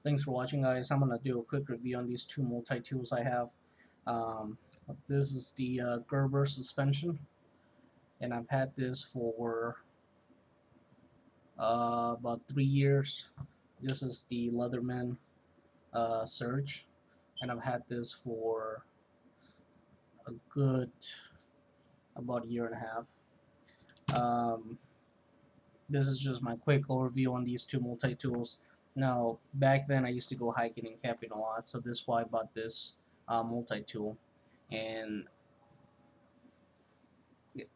Thanks for watching, guys. I'm gonna do a quick review on these two multi-tools I have. Um, this is the Gerber suspension, and I've had this for about 3 years. This is the Leatherman Surge, and I've had this for a good about a year and a half. This is just my quick overview on these two multi-tools. Now, back then I used to go hiking and camping a lot, so this is why I bought this multi-tool. And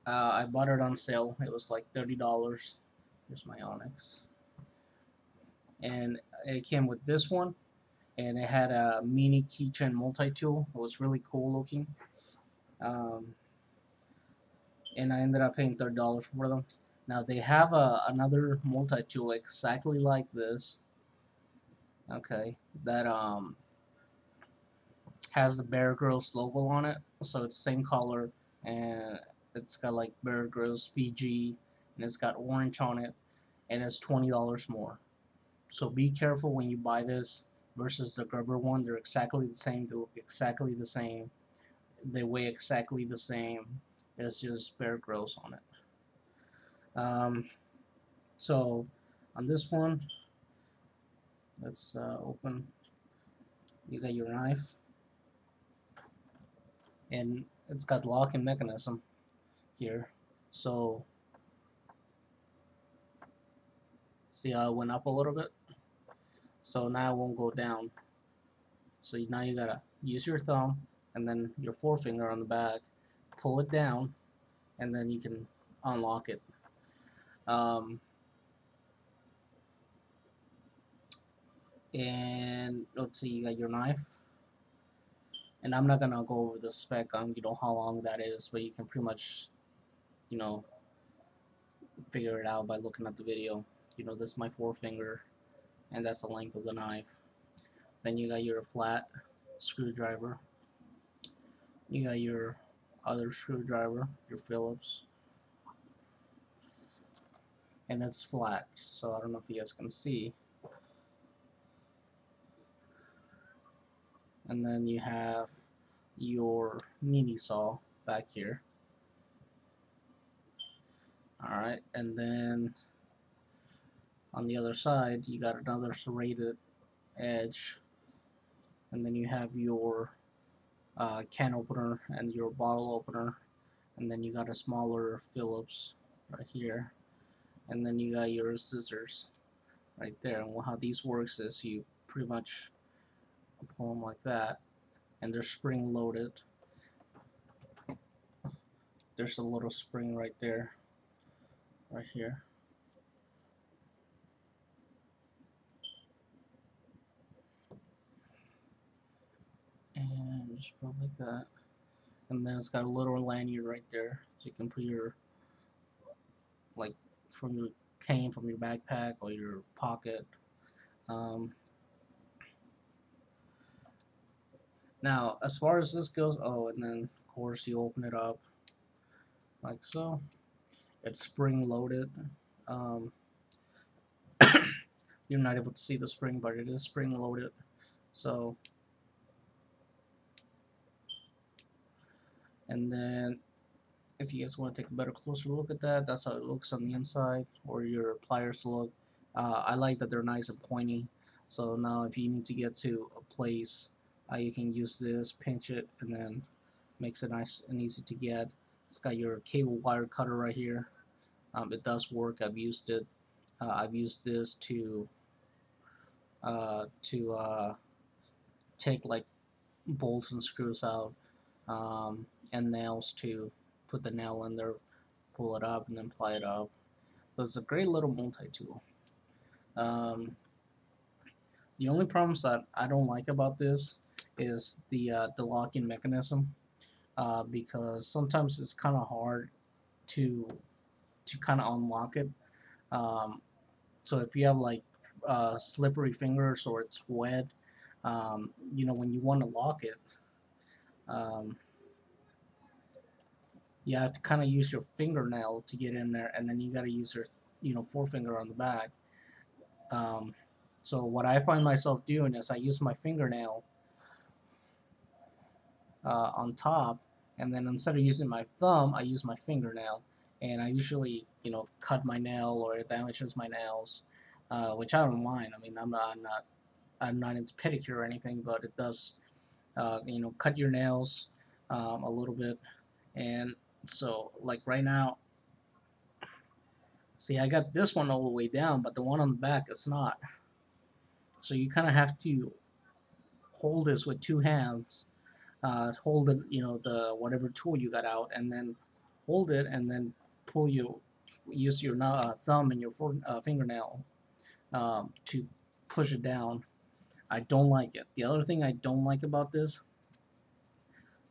I bought it on sale. It was like $30. Here's my Onyx, and it came with this one, and it had a mini keychain multi-tool. It was really cool looking, um, and I ended up paying $30 for them. Now they have another multi-tool exactly like this. Okay, that has the Bear Grylls logo on it, so it's same color, and it's got like Bear Grylls PG, and it's got orange on it, and it's $20 more. So be careful when you buy this versus the Gerber one. They're exactly the same. They look exactly the same. They weigh exactly the same. It's just Bear Grylls on it. So on this one, let's open. You got your knife, and it's got locking mechanism here. So see how it went up a little bit. So now it won't go down. So now you gotta use your thumb and then your forefinger on the back, pull it down, and then you can unlock it. Um, and let's see, you got your knife. And I'm not gonna go over the spec on how long that is, but you can pretty much you know figure it out by looking at the video. This is my forefinger, and that's the length of the knife. Then you got your flat screwdriver. You got your other screwdriver, your Phillips, and it's flat. So I don't know if you guys can see. And then you have your mini saw back here. Alright, and then on the other side you got another serrated edge, and then you have your can opener and your bottle opener, and then you got a smaller Phillips right here, and then you got your scissors right there. And how these works is you pretty much pull them like that, and they're spring loaded. There's a little spring right there, right here. And just put it like that. And then it's got a little lanyard right there, so you can put your, like, from your cane, from your backpack or your pocket. Um, Now, as far as this goes, oh, and then of course you open it up like so. It's spring loaded. Um, you're not able to see the spring, but it is spring loaded. So, and then if you guys want to take a better closer look at that, that's how it looks on the inside, or your pliers look. I like that they're nice and pointy. So now if you need to get to a place, you can use this, pinch it, and then makes it nice and easy to get. It's got your cable wire cutter right here. It does work. I've used it. I've used this to take like bolts and screws out, and nails to put the nail in there, pull it up, and then ply it up. So it's a great little multi-tool. Um, the only problems that I don't like about this is the locking mechanism, because sometimes it's kind of hard to kind of unlock it. Um, so if you have like slippery fingers or it's wet, when you want to lock it, um, you have to kind of use your fingernail to get in there, and then you got to use your forefinger on the back. Um, So what I find myself doing is I use my fingernail on top, and then instead of using my thumb, I use my fingernail, and I usually, cut my nail or it damages my nails, which I don't mind. I mean, I'm not into pedicure or anything, but it does, cut your nails a little bit, and so like right now, see, I got this one all the way down, but the one on the back is not. So you kind of have to hold this with two hands, hold it, the whatever tool you got out, and then hold it, and then pull you, use your thumb and your fingernail to push it down. I don't like it. The other thing I don't like about this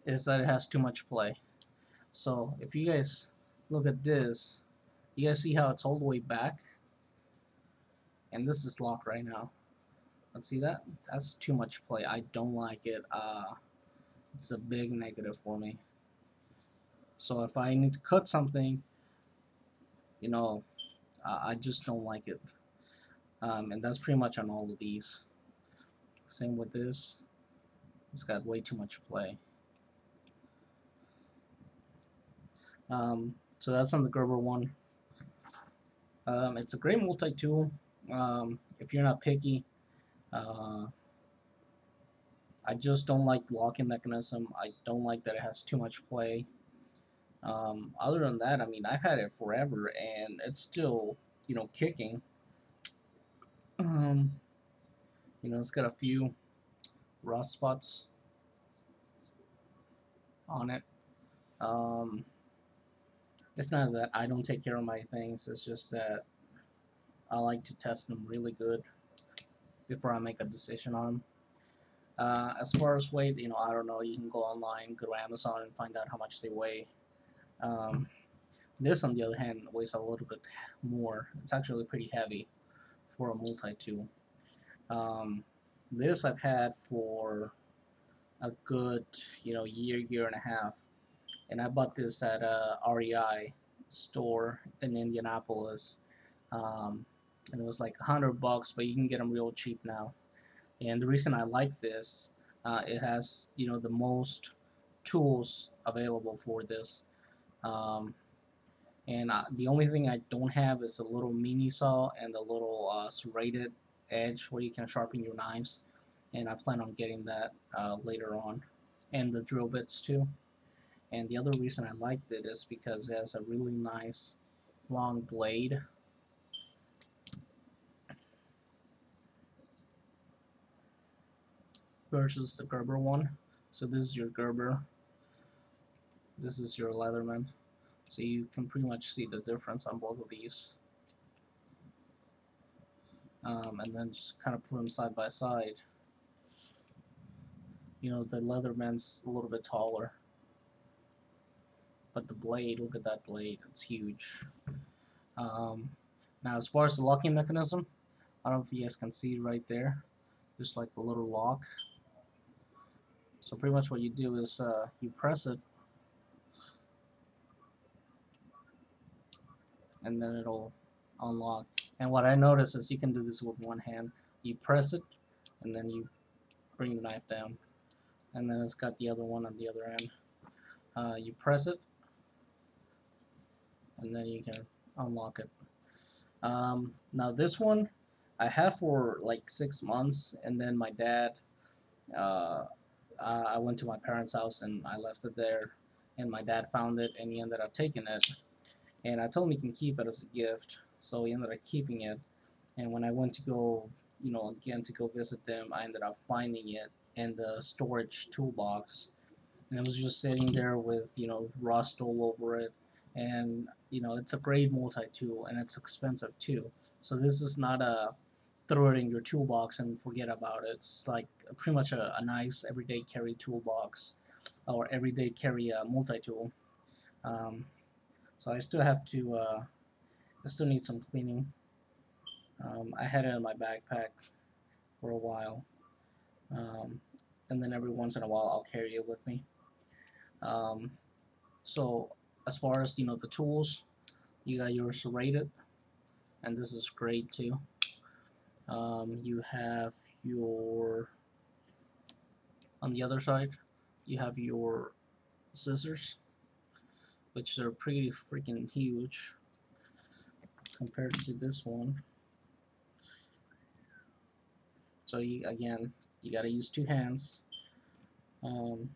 is that it has too much play. So if you guys look at this, you guys see how it's all the way back, and this is locked right now. Let's see that. That's too much play. I don't like it. It's a big negative for me. So if I need to cut something, you know, I just don't like it. And that's pretty much on all of these. Same with this. It's got way too much play. So that's on the Gerber one. It's a great multi-tool. If you're not picky, I just don't like the locking mechanism. I don't like that it has too much play. Other than that, I mean, I've had it forever, and it's still, kicking. Um, it's got a few rust spots on it. Um, it's not that I don't take care of my things. It's just that I like to test them really good before I make a decision on them. As far as weight, I don't know. You can go online, go to Amazon, and find out how much they weigh. Um, this, on the other hand, weighs a little bit more. It's actually pretty heavy for a multi-tool. Um, this I've had for a good, year and a half, and I bought this at a REI store in Indianapolis, and it was like $100, but you can get them real cheap now. And the reason I like this, it has the most tools available for this. Um, and the only thing I don't have is a little mini saw and a little serrated edge where you can sharpen your knives, and I plan on getting that later on, and the drill bits too. And the other reason I liked it is because it has a really nice long blade versus the Gerber one. So this is your Gerber, this is your Leatherman. So you can pretty much see the difference on both of these. And then just kind of put them side by side. The Leatherman's a little bit taller, but the blade, look at that blade, it's huge. Now as far as the locking mechanism, I don't know if you guys can see right there, there's like a little lock. So pretty much what you do is you press it, and then it'll unlock. And what I noticed is you can do this with one hand. You press it, and then you bring the knife down, and then it's got the other one on the other end. You press it, and then you can unlock it. Now this one I had for like 6 months, and then my dad, I went to my parents' house and I left it there, and my dad found it and he ended up taking it, and I told him he can keep it as a gift, so he ended up keeping it. And when I went to go, again to go visit them, I ended up finding it in the storage toolbox, and it was just sitting there with rust all over it. And it's a great multi-tool, and it's expensive too. So this is not a throw it in your toolbox and forget about it. It's like pretty much a nice everyday carry toolbox, or everyday carry multi-tool. Um, so I still have to, I still need some cleaning. I had it in my backpack for a while, um, and then every once in a while I'll carry it with me. Um, so as far as the tools, you got yours serrated, and this is great too. You have your, on the other side, you have your scissors, which are pretty freaking huge compared to this one. So you, again, you gotta use two hands. Um,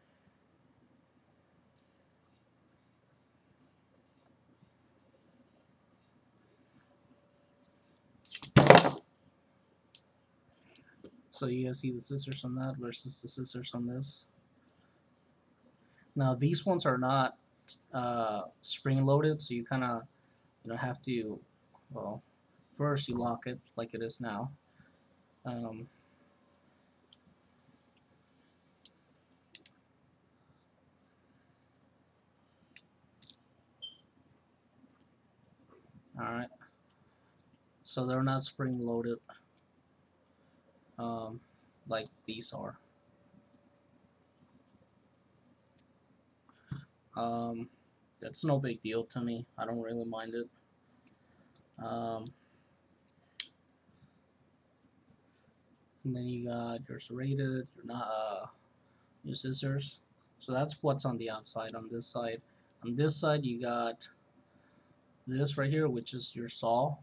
so you guys see the scissors on that versus the scissors on this. Now these ones are not spring loaded, so you kind of have to, well, first you lock it like it is now. Um, all right, so they're not spring loaded um, like these are. Um, that's no big deal to me. I don't really mind it. Um, and then you got your serrated, your scissors. So that's what's on the outside. On this side, you got this right here, which is your saw,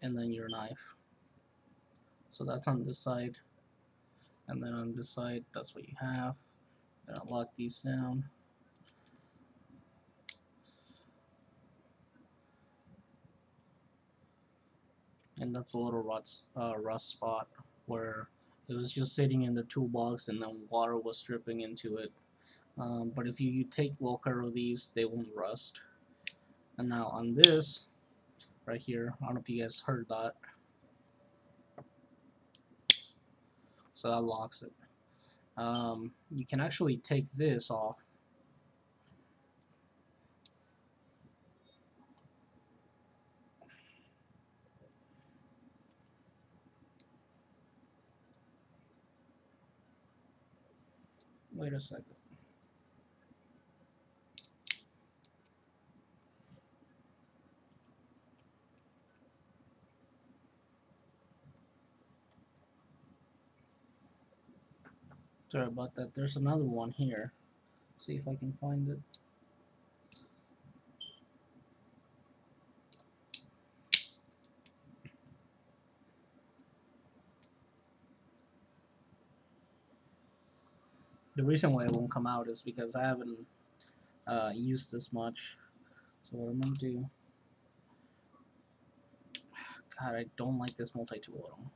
and then your knife. So that's on this side, and then on this side, that's what you have. Gonna lock these down. And that's a little rust spot where it was just sitting in the toolbox and then water was dripping into it. But if you take well care of these, they won't rust. And now on this right here, I don't know if you guys heard that. So that locks it. You can actually take this off. Wait a second. Sorry about that. There's another one here. See if I can find it. The reason why it won't come out is because I haven't used this much. So what I'm gonna do? God, I don't like this multi-tool at all.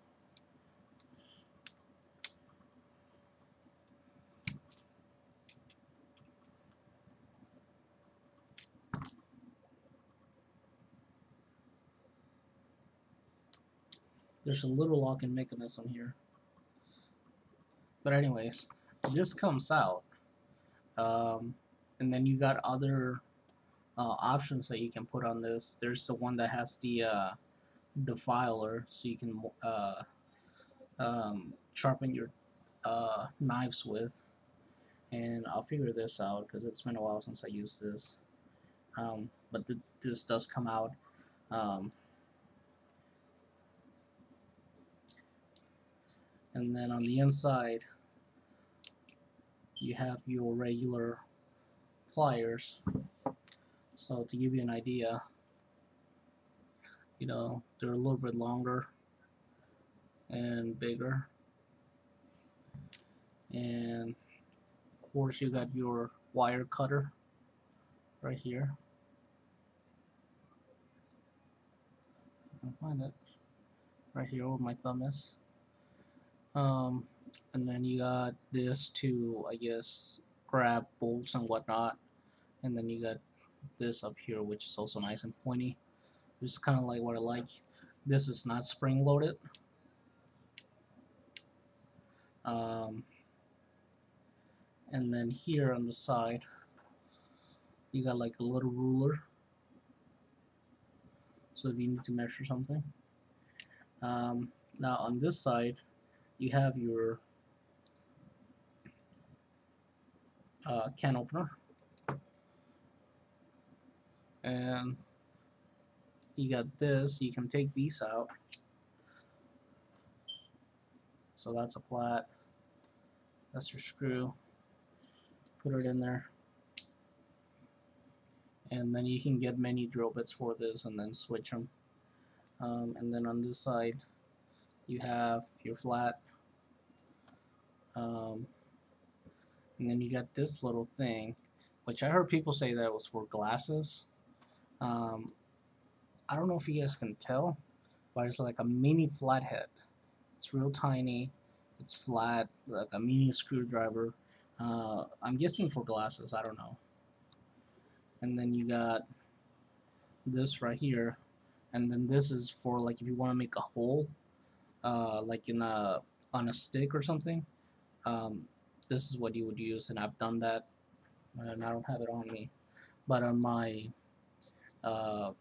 There's a little locking mechanism here. But anyways, this comes out. And then you got other options that you can put on this. There's the one that has the filer, so you can sharpen your knives with. And I'll figure this out because it's been a while since I used this. But this does come out. Um, and then on the inside, you have your regular pliers. So to give you an idea, they're a little bit longer and bigger. And of course, you got your wire cutter right here. I can find it right here where my thumb is. And then you got this to, I guess, grab bolts and whatnot. And then you got this up here, which is also nice and pointy. Which is kind of like what I like. This is not spring loaded. And then here on the side, you got like a little ruler. So if you need to measure something. Now on this side, you have your can opener. And you got this, you can take these out. So that's a flat. That's your screw. Put it in there. And then you can get many drill bits for this and then switch them. And then on this side, you have your flat. And then you got this little thing, which I heard people say that was for glasses. Um, I don't know if you guys can tell, but it's like a mini flathead. It's real tiny. It's flat, like a mini screwdriver. I'm guessing for glasses. I don't know. And then you got this right here, and then this is for like if you want to make a hole, like in a on a stick or something. Um, this is what you would use, and I've done that, and I don't have it on me, but on my uh,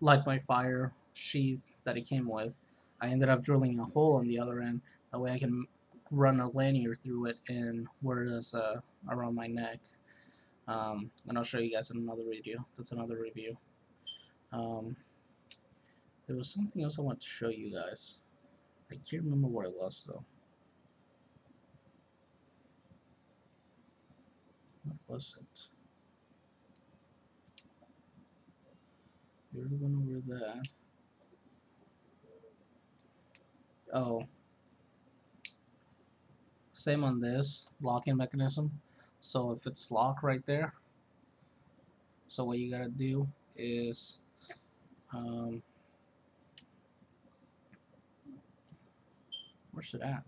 light my fire sheath that it came with, I ended up drilling a hole on the other end. That way I can run a lanyard through it and wear it as around my neck. And I'll show you guys in another video. That's another review. Um, there was something else I want to show you guys. I can't remember what it was though. What was it? We already went over that. Oh, same on this locking mechanism. So if it's locked right there, so what you gotta do is where's it at?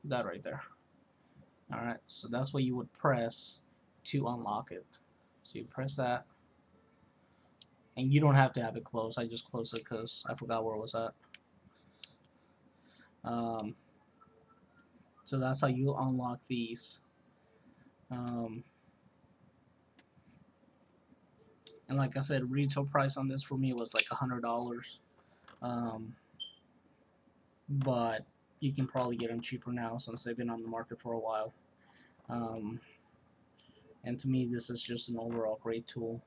That right there. Alright, so that's what you would press to unlock it. So you press that, and you don't have to have it closed. I just closed it because I forgot where it was at. Um, so that's how you unlock these. And like I said, retail price on this for me was like $100. But you can probably get them cheaper now since they've been on the market for a while. And to me, this is just an overall great tool.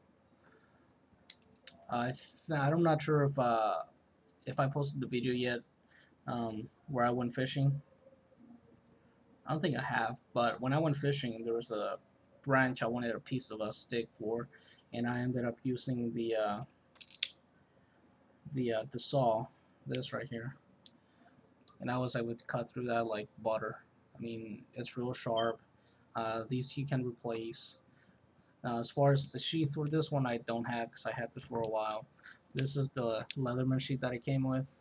I'm not sure if I posted the video yet where I went fishing. I don't think I have, but when I went fishing, there was a branch I wanted a piece of a stick for, and I ended up using the saw, this right here, and I was able to cut through that like butter. I mean, it's real sharp. These you can replace. As far as the sheath for this one, I don't have because I had this for a while. This is the Leatherman sheath that it came with.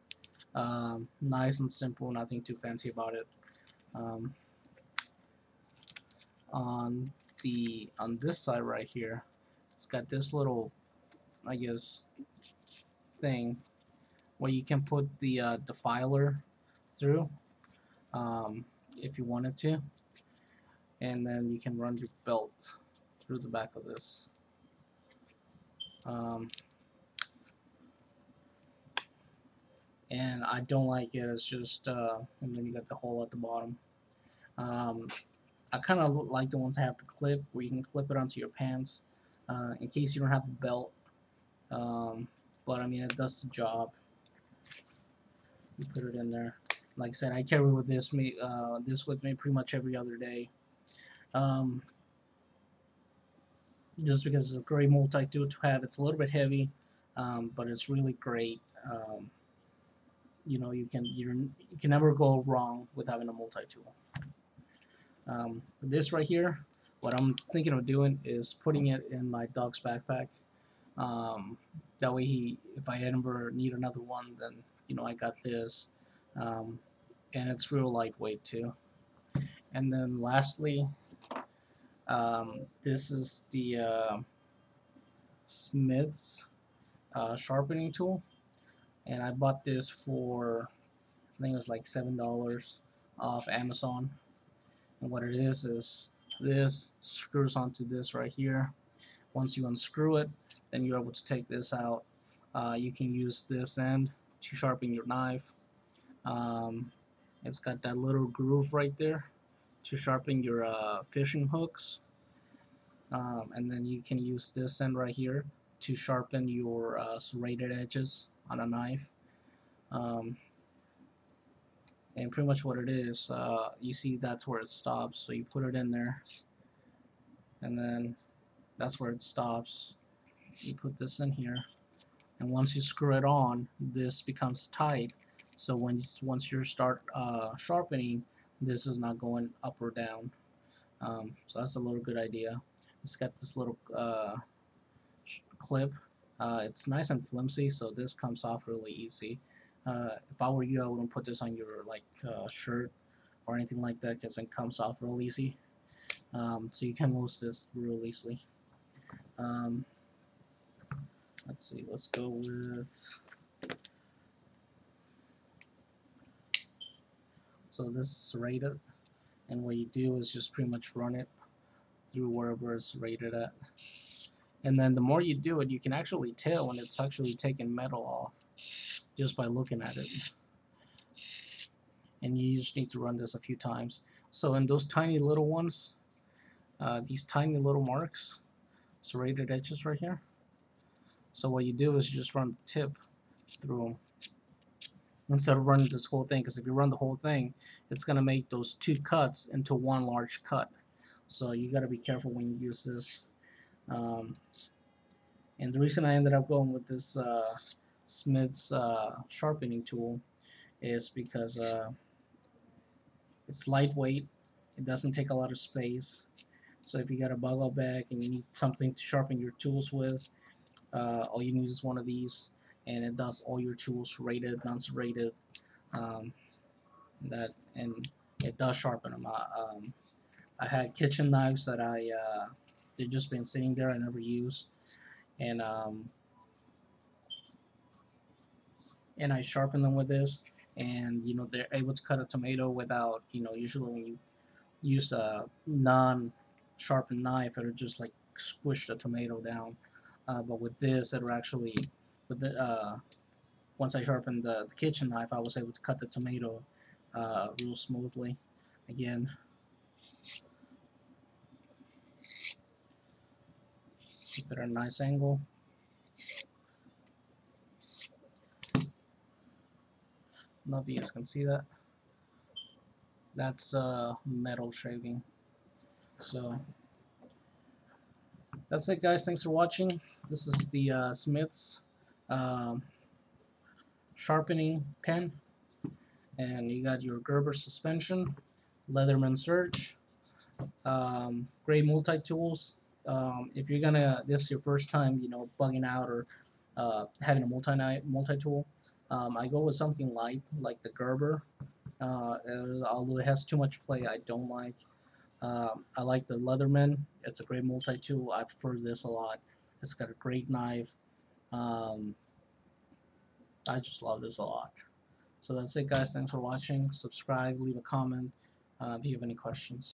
Nice and simple, nothing too fancy about it. On this side right here, it's got this little, I guess, thing where you can put the defiler through if you wanted to, and then you can run your belt through the back of this. And I don't like it. It's just and then you got the hole at the bottom. I kind of like the ones that have the clip where you can clip it onto your pants in case you don't have a belt. But I mean, it does the job. You put it in there. Like I said, I carry with this with me pretty much every other day. Just because it's a great multi-tool to have. It's a little bit heavy, but it's really great. You know, you can never go wrong with having a multi-tool. This right here, what I'm thinking of doing is putting it in my dog's backpack. That way, if I ever need another one, then you know I got this, and it's real lightweight too. And then lastly, this is the Smith's sharpening tool, and I bought this for, I think it was like $7 off Amazon. And what it is this screws onto this right here. Once you unscrew it, then you're able to take this out. You can use this end to sharpen your knife. It's got that little groove right there to sharpen your fishing hooks. And then you can use this end right here to sharpen your serrated edges on a knife. Um, and pretty much what it is, you see that's where it stops, so you put it in there, and then that's where it stops. You put this in here, and once you screw it on, this becomes tight. So once you start sharpening, this is not going up or down. So that's a little good idea. It's got this little clip. It's nice and flimsy, so this comes off really easy. If I were you, I wouldn't put this on your shirt or anything like that because it comes off real easy. So you can lose this real easily. Um, let's see. Let's go with. So this is rated, and what you do is just pretty much run it through wherever it's rated at. And then the more you do it, you can actually tell when it's actually taking metal off just by looking at it. And you just need to run this a few times. So in those tiny little ones, these tiny little marks, serrated edges right here. So what you do is you just run the tip through them instead of running this whole thing. Because if you run the whole thing, it's gonna make those two cuts into one large cut. So you got to be careful when you use this. Um, and the reason I ended up going with this Smith's sharpening tool is because it's lightweight. It doesn't take a lot of space. So if you got a buggle bag and you need something to sharpen your tools with, all you need is one of these, and it does all your tools, rated, non-serrated. Um, and it does sharpen them. I had kitchen knives that they've just been sitting there I never used, and I sharpen them with this, and they're able to cut a tomato without usually when you use a non-sharpened knife, it'll just like squish the tomato down. But with this, it'll actually, with the once I sharpened the kitchen knife, I was able to cut the tomato real smoothly. Again, keep it at a nice angle. I don't know if you guys can see that. That's metal shaving. So that's it, guys. Thanks for watching. This is the Smith's um, sharpening pen, and you got your Gerber suspension, Leatherman Surge, great multi-tools. If you're gonna, this is your first time, bugging out or having a multi-tool, I go with something light like the Gerber. Although it has too much play, I don't like. I like the Leatherman. It's a great multi-tool. I prefer this a lot. It's got a great knife. Um, I just love this a lot. So that's it, guys. Thanks for watching. Subscribe, leave a comment if you have any questions.